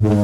Hello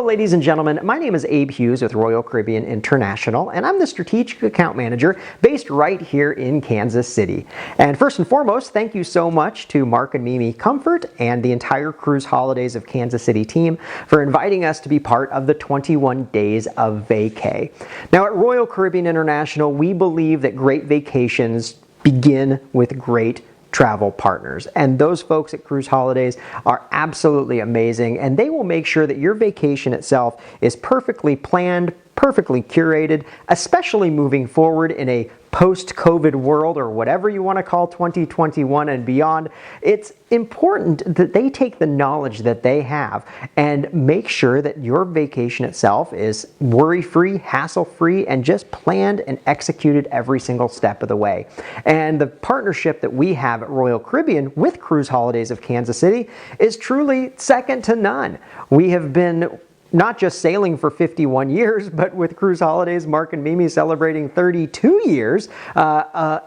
ladies and gentlemen, my name is Abe Hughes with Royal Caribbean International, and I'm the Strategic Account Manager based right here in Kansas City. And first and foremost, thank you so much to Mark and Mimi Comfort and the entire Cruise Holidays of Kansas City team for inviting us to be part of the 21 days of vacay. Now at Royal Caribbean International, we believe that great vacations begin with great travel partners, and those folks at Cruise Holidays are absolutely amazing, and they will make sure that your vacation itself is perfectly planned, perfectly curated, especially moving forward in a post-COVID world, or whatever you want to call 2021 and beyond. It's important that they take the knowledge that they have and make sure that your vacation itself is worry-free, hassle-free, and just planned and executed every single step of the way. And the partnership that we have at Royal Caribbean with Cruise Holidays of Kansas City is truly second to none. We have been not just sailing for 51 years, but with Cruise Holidays, Mark and Mimi celebrating 32 years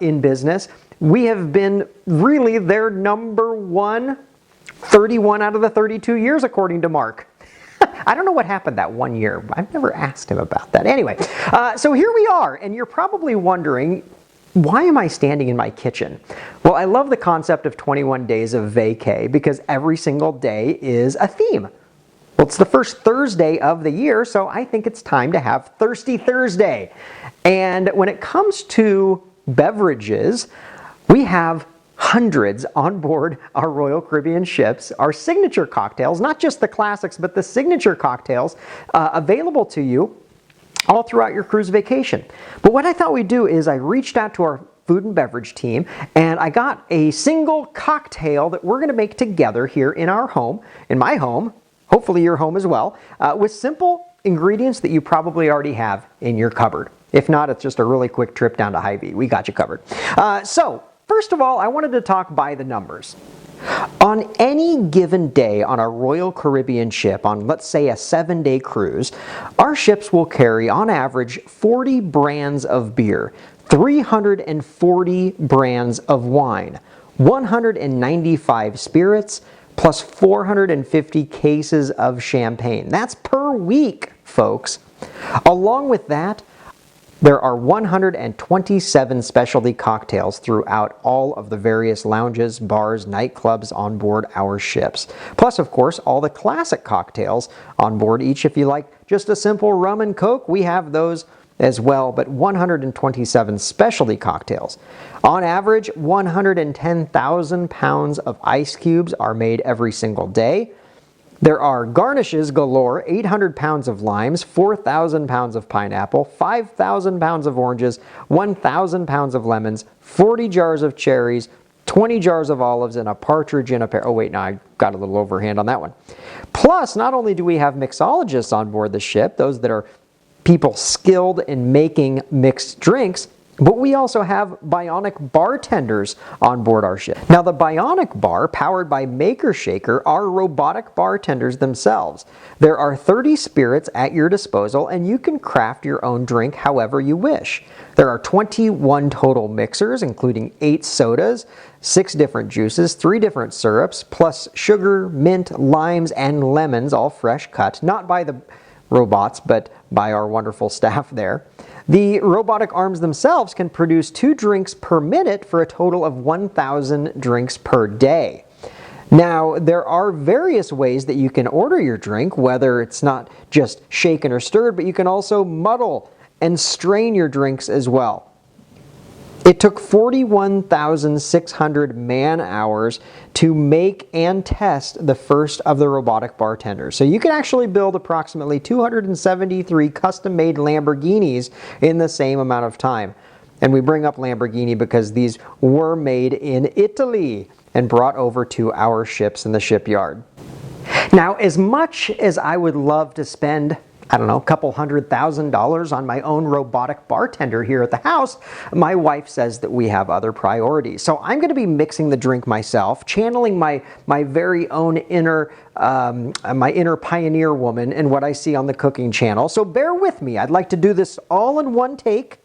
in business. We have been really their number one 31 out of the 32 years, according to Mark. I don't know what happened that one year. I've never asked him about that. Anyway, so here we are, and you're probably wondering, why am I standing in my kitchen? Well, I love the concept of 21 days of vacay because every single day is a theme. Well, it's the first Thursday of the year, so I think it's time to have Thirsty Thursday. And when it comes to beverages, we have hundreds on board our Royal Caribbean ships, our signature cocktails, not just the classics, but the signature cocktails available to you all throughout your cruise vacation. But what I thought we'd do is I reached out to our food and beverage team, and I got a single cocktail that we're going to make together here in our home, in my home, hopefully your home as well, with simple ingredients that you probably already have in your cupboard. If not, it's just a really quick trip down to Hy-Vee. We got you covered. So, first of all, I wanted to talk by the numbers. On any given day on a Royal Caribbean ship, on let's say a 7-day cruise, our ships will carry on average 40 brands of beer, 340 brands of wine, 195 spirits, plus 450 cases of champagne. That's per week, folks. Along with that, there are 127 specialty cocktails throughout all of the various lounges, bars, nightclubs on board our ships. Plus, of course, all the classic cocktails on board each. If you like just a simple rum and coke, we have those as well, but 127 specialty cocktails. On average, 110,000 pounds of ice cubes are made every single day. There are garnishes galore, 800 pounds of limes, 4,000 pounds of pineapple, 5,000 pounds of oranges, 1,000 pounds of lemons, 40 jars of cherries, 20 jars of olives, and a partridge in a pear. Oh wait, no, I got a little overhand on that one. Plus, not only do we have mixologists on board the ship, those that are people skilled in making mixed drinks, but we also have bionic bartenders on board our ship. Now, the bionic bar, powered by Maker Shaker, are robotic bartenders themselves. There are 30 spirits at your disposal, and you can craft your own drink however you wish. There are 21 total mixers, including 8 sodas, 6 different juices, 3 different syrups, plus sugar, mint, limes, and lemons, all fresh cut, not by the robots, but by our wonderful staff there. The robotic arms themselves can produce 2 drinks per minute for a total of 1,000 drinks per day. Now, there are various ways that you can order your drink, whether it's not just shaken or stirred, but you can also muddle and strain your drinks as well. It took 41,600 man-hours to make and test the first of the robotic bartenders. So you can actually build approximately 273 custom-made Lamborghinis in the same amount of time. And we bring up Lamborghini because these were made in Italy and brought over to our ships in the shipyard. Now, as much as I would love to spend, I don't know, a couple $100,000 on my own robotic bartender here at the house, my wife says that we have other priorities. So I'm going to be mixing the drink myself, channeling my very own inner pioneer woman and what I see on the cooking channel. So bear with me. I'd like to do this all in one take,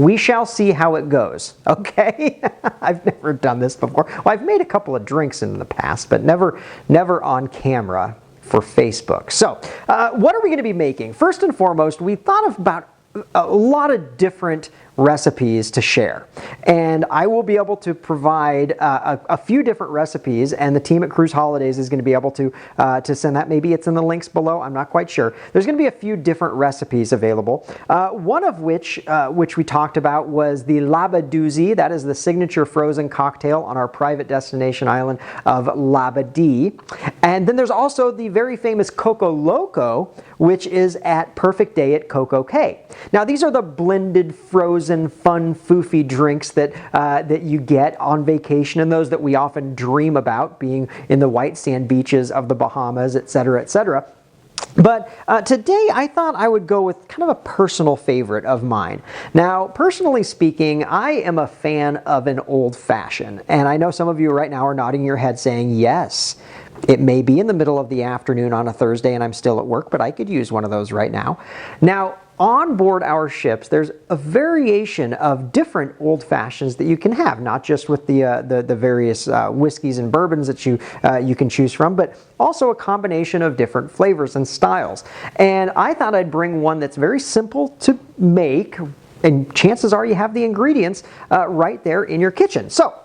we shall see how it goes, okay? I've never done this before. Well, I've made a couple of drinks in the past, but never on camera for Facebook. So, what are we going to be making? First and foremost, we thought about a lot of different recipes to share, and I will be able to provide a few different recipes, and the team at Cruise Holidays is going to be able to send that. Maybe it's in the links below, I'm not quite sure. There's going to be a few different recipes available, one of which we talked about was the Labadoozy. That is the signature frozen cocktail on our private destination island of Labadee. And then there's also the very famous Coco Loco, which is at Perfect Day at Coco Cay. Now these are the blended frozen fun foofy drinks that you get on vacation, and those that we often dream about, being in the white sand beaches of the Bahamas, etc., etc. But today I thought I would go with kind of a personal favorite of mine. Now, personally speaking, I am a fan of an old-fashioned, and I know some of you right now are nodding your head saying, yes, it may be in the middle of the afternoon on a Thursday and I'm still at work, but I could use one of those right now. Now, on board our ships, there's a variation of different old fashions that you can have, not just with the various whiskeys and bourbons that you can choose from, but also a combination of different flavors and styles. And I thought I'd bring one that's very simple to make, and chances are you have the ingredients right there in your kitchen. So,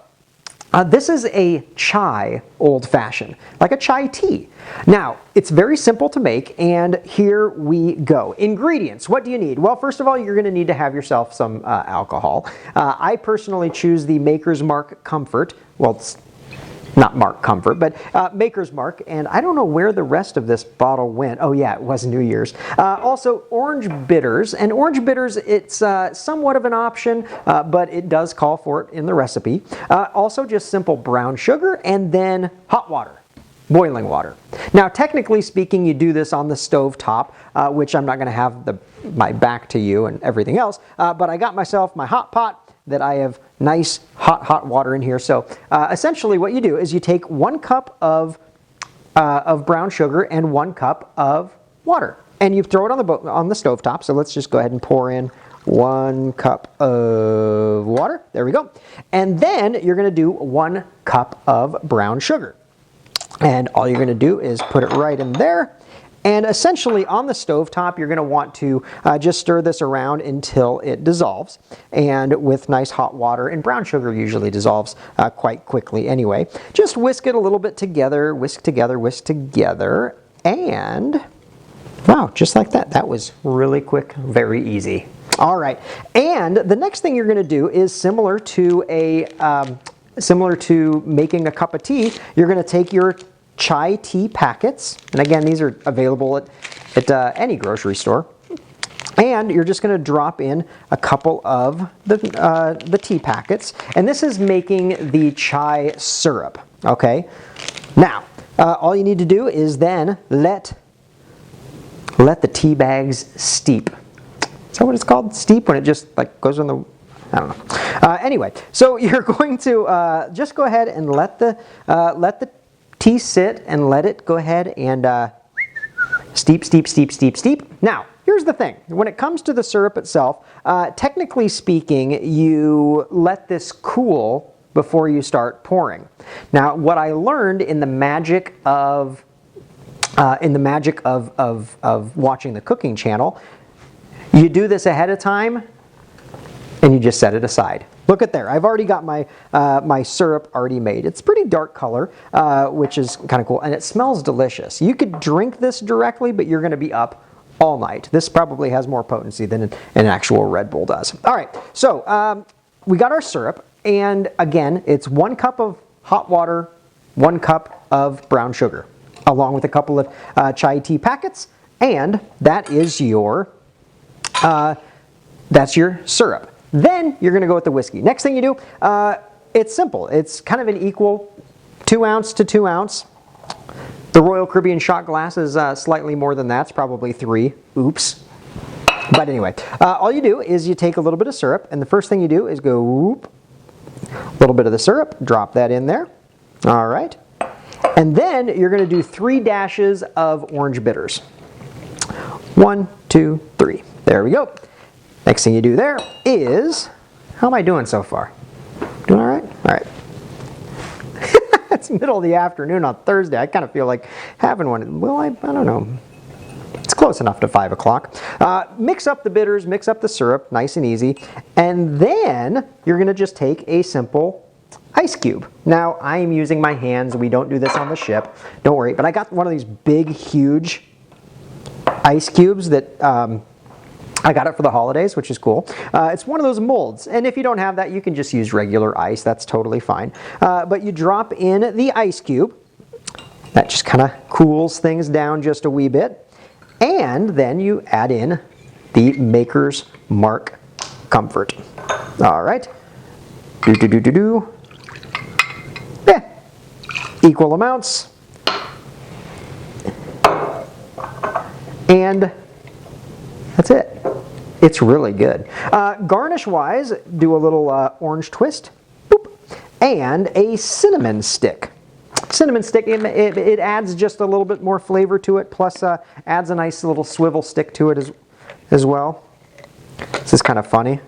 this is a chai old-fashioned, like a chai tea. Now, it's very simple to make, and here we go. Ingredients, what do you need? Well, first of all, you're going to need to have yourself some alcohol. I personally choose the Maker's Mark Comfort. Well, it's not Mark Comfort, but Maker's Mark, and I don't know where the rest of this bottle went. Oh yeah, it was New Year's. Also, orange bitters, and orange bitters, it's somewhat of an option, but it does call for it in the recipe. Also, just simple brown sugar, and then hot water. Boiling water. Now, technically speaking, you do this on the stove top, which I'm not going to have my back to you and everything else, but I got myself my hot pot that I have nice hot water in here. So essentially what you do is you take 1 cup of brown sugar and 1 cup of water, and you throw it on the stove top. So let's just go ahead and pour in 1 cup of water. There we go. And then you're going to do 1 cup of brown sugar. And all you're going to do is put it right in there. And essentially on the stove top, you're going to want to just stir this around until it dissolves. And with nice hot water, and brown sugar usually dissolves quite quickly anyway. Just whisk it a little bit together, whisk together, and wow, just like that. That was really quick, very easy. All right, and the next thing you're going to do is similar to making a cup of tea. You're going to take your chai tea packets, and again, these are available at any grocery store, and you're just going to drop in a couple of the tea packets, and this is making the chai syrup. Okay, now all you need to do is then let the tea bags steep. Is that what it's called? Steep, when it just like goes on the, I don't know. Anyway, so you're going to just go ahead and let the tea sit, and let it go ahead and steep. Now, here's the thing. When it comes to the syrup itself, technically speaking, you let this cool before you start pouring. Now, what I learned in the magic of watching the cooking channel, you do this ahead of time, and you just set it aside. Look at there. I've already got my syrup already made. It's pretty dark color, which is kind of cool, and it smells delicious. You could drink this directly, but you're going to be up all night. This probably has more potency than an actual Red Bull does. All right, so we got our syrup, and again, it's 1 cup of hot water, 1 cup of brown sugar, along with a couple of chai tea packets, and that is your syrup. Then you're going to go with the whiskey. Next thing you do, it's simple. It's kind of an equal 2 ounce to 2 ounce. The Royal Caribbean shot glass is slightly more than that. It's probably 3. Oops. But anyway, all you do is you take a little bit of syrup, and the first thing you do is go whoop, a little bit of the syrup, drop that in there. All right. And then you're going to do 3 dashes of orange bitters. 1, 2, 3. There we go. Next thing you do there is, how am I doing so far? Doing all right? All right. It's middle of the afternoon on Thursday. I kind of feel like having one. Well, I don't know. It's close enough to 5 o'clock. Mix up the bitters, mix up the syrup, nice and easy. And then you're going to just take a simple ice cube. Now, I am using my hands. We don't do this on the ship. Don't worry. But I got one of these big, huge ice cubes that I got it for the holidays, which is cool. It's one of those molds. And if you don't have that, you can just use regular ice. That's totally fine. But you drop in the ice cube. That just kind of cools things down just a wee bit. And then you add in the Maker's Mark Comfort. All right. Yeah. Equal amounts. And that's it. It's really good. Garnish-wise, do a little orange twist. Boop. And a cinnamon stick. Cinnamon stick, it adds just a little bit more flavor to it, plus adds a nice little swivel stick to it as well. This is kind of funny.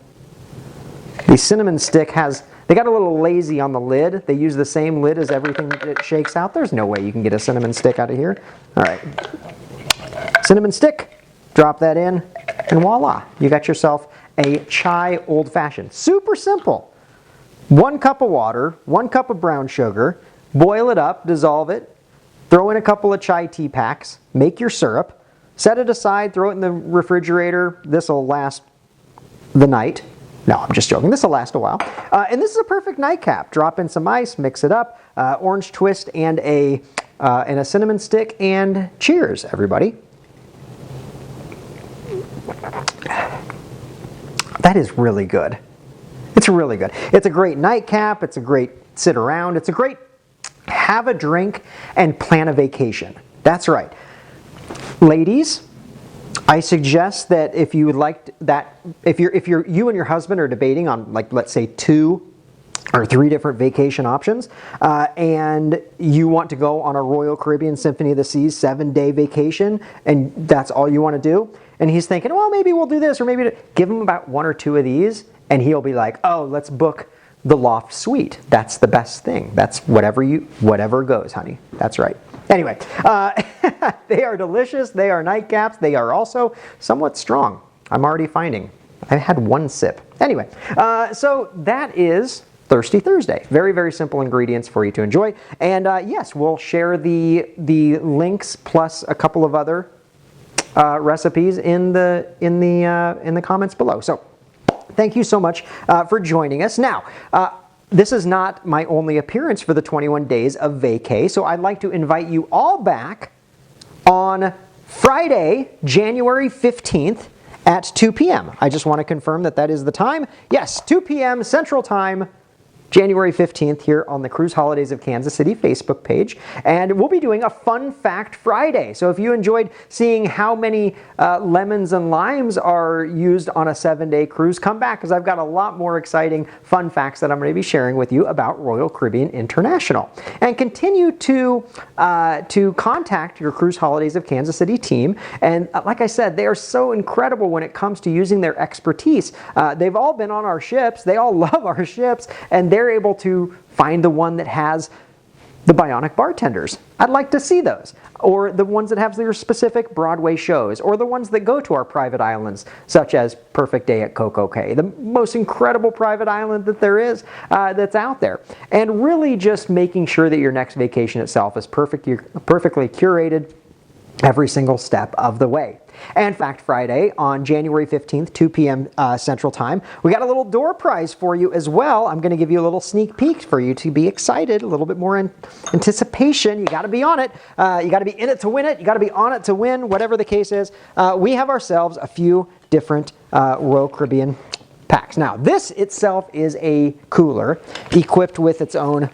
The cinnamon stick they got a little lazy on the lid. They use the same lid as everything that it shakes out. There's no way you can get a cinnamon stick out of here. All right. Cinnamon stick, drop that in, and voila. You got yourself a chai old-fashioned. Super simple. 1 cup of water, 1 cup of brown sugar, boil it up, dissolve it, throw in a couple of chai tea packs, make your syrup, set it aside, throw it in the refrigerator. This will last the night. No, I'm just joking. This will last a while. And this is a perfect nightcap. Drop in some ice, mix it up, orange twist and a cinnamon stick, and cheers, everybody. That is really good. It's really good. It's a great nightcap. It's a great sit around. It's a great have a drink and plan a vacation. That's right. Ladies, I suggest that if you would like that, if you and your husband are debating on, like, let's say 2 or 3 different vacation options, and you want to go on a Royal Caribbean Symphony of the Seas 7-day vacation, and that's all you want to do, and he's thinking, well, maybe we'll do this, or maybe give him about 1 or 2 of these, and he'll be like, oh, let's book the loft suite. That's the best thing. That's whatever goes, honey. That's right. Anyway, they are delicious. They are nightcaps. They are also somewhat strong. I'm already finding. I've had 1 sip. Anyway, so that is Thirsty Thursday. Very, very simple ingredients for you to enjoy. And yes, we'll share the links plus a couple of other recipes in the comments below. So thank you so much for joining us. Now, this is not my only appearance for the 21 days of vacay, so I'd like to invite you all back on Friday, January 15th at 2 p.m. I just want to confirm that that is the time. Yes, 2 p.m. Central Time, January 15th here on the Cruise Holidays of Kansas City Facebook page. And we'll be doing a Fun Fact Friday. So if you enjoyed seeing how many lemons and limes are used on a 7-day cruise, come back because I've got a lot more exciting fun facts that I'm going to be sharing with you about Royal Caribbean International. And continue to contact your Cruise Holidays of Kansas City team. And like I said, they are so incredible when it comes to using their expertise. They've all been on our ships. They all love our ships. And they're able to find the one that has the bionic bartenders. I'd like to see those. Or the ones that have their specific Broadway shows. Or the ones that go to our private islands, such as Perfect Day at Coco Cay, the most incredible private island that there is that's out there. And really just making sure that your next vacation itself is perfectly curated every single step of the way. And Fact Friday on January 15th, 2 p.m. Central Time. We got a little door prize for you as well. I'm going to give you a little sneak peek for you to be excited, a little bit more in anticipation. You got to be on it. You got to be in it to win it. You got to be on it to win, whatever the case is. We have ourselves a few different Royal Caribbean packs. Now, this itself is a cooler equipped with its own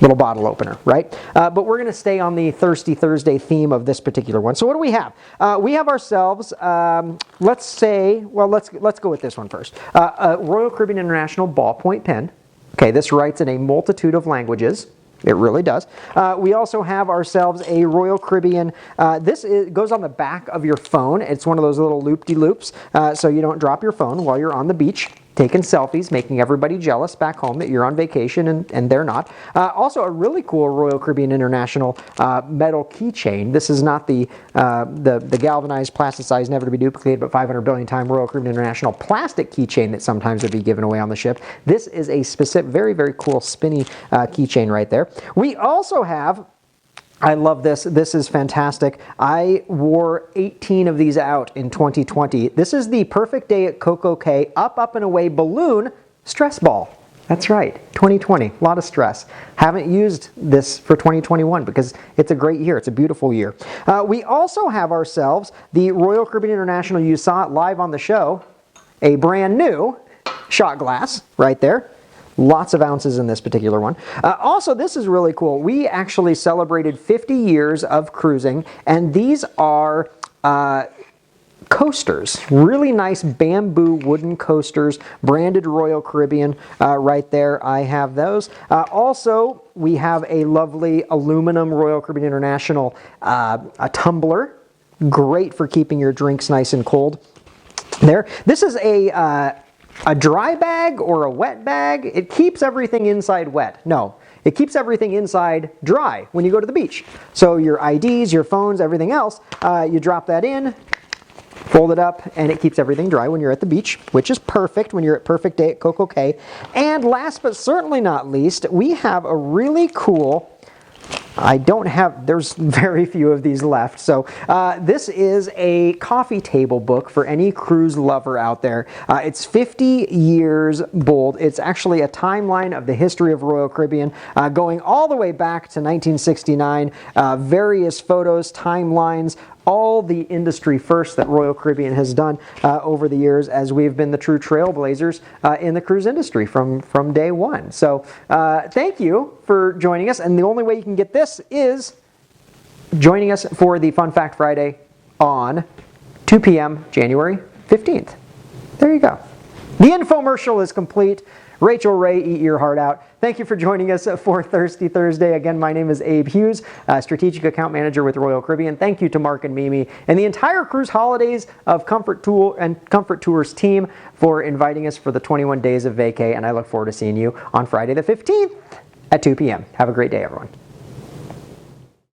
little bottle opener, right? But we're going to stay on the Thirsty Thursday theme of this particular one. So what do we have? We have ourselves, let's go with this one first. A Royal Caribbean International ballpoint pen. Okay, this writes in a multitude of languages. It really does. We also have ourselves a Royal Caribbean. Goes on the back of your phone. It's one of those little loop-de-loops, so you don't drop your phone while you're on the beach taking selfies, making everybody jealous back home that you're on vacation and they're not. Also, a really cool Royal Caribbean International metal keychain. This is not the galvanized, plasticized, never to be duplicated, but 500 billion time Royal Caribbean International plastic keychain that sometimes would be given away on the ship. This is a specific, very, very cool spinny keychain right there. We also have, I love this. This is fantastic. I wore 18 of these out in 2020. This is the Perfect Day at Coco Cay Up and Away Balloon Stress Ball. That's right, 2020, a lot of stress. Haven't used this for 2021 because it's a great year. It's a beautiful year. We also have ourselves the Royal Caribbean International. You saw it live on the show. A brand new shot glass right there. Lots of ounces in this particular one. Also, this is really cool. We actually celebrated 50 years of cruising, and these are coasters. Really nice bamboo wooden coasters, branded Royal Caribbean right there. I have those. Also, we have a lovely aluminum Royal Caribbean International a tumbler. Great for keeping your drinks nice and cold. There. This is a dry bag or a wet bag. It keeps everything inside wet. No, it keeps everything inside dry when you go to the beach. So your IDs, your phones, everything else, you drop that in, fold it up, and it keeps everything dry when you're at the beach, which is perfect when you're at Perfect Day at Coco Cay. And last but certainly not least, we have a really cool, there's very few of these left. So this is a coffee table book for any cruise lover out there. It's 50 years bold. It's actually a timeline of the history of Royal Caribbean, going all the way back to 1969. Various photos, timelines, all the industry first that Royal Caribbean has done over the years, as we've been the true trailblazers in the cruise industry from day one. So thank you for joining us, and the only way you can get this is joining us for the Fun Fact Friday on 2 p.m. January 15th. There you go. The infomercial is complete. Rachel Ray, eat your heart out. Thank you for joining us for Thirsty Thursday. Again, my name is Abe Hughes, Strategic Account Manager with Royal Caribbean. Thank you to Mark and Mimi and the entire Cruise Holidays of Comfort Tours team for inviting us for the 21 days of vacay, and I look forward to seeing you on Friday the 15th at 2 p.m. Have a great day, everyone.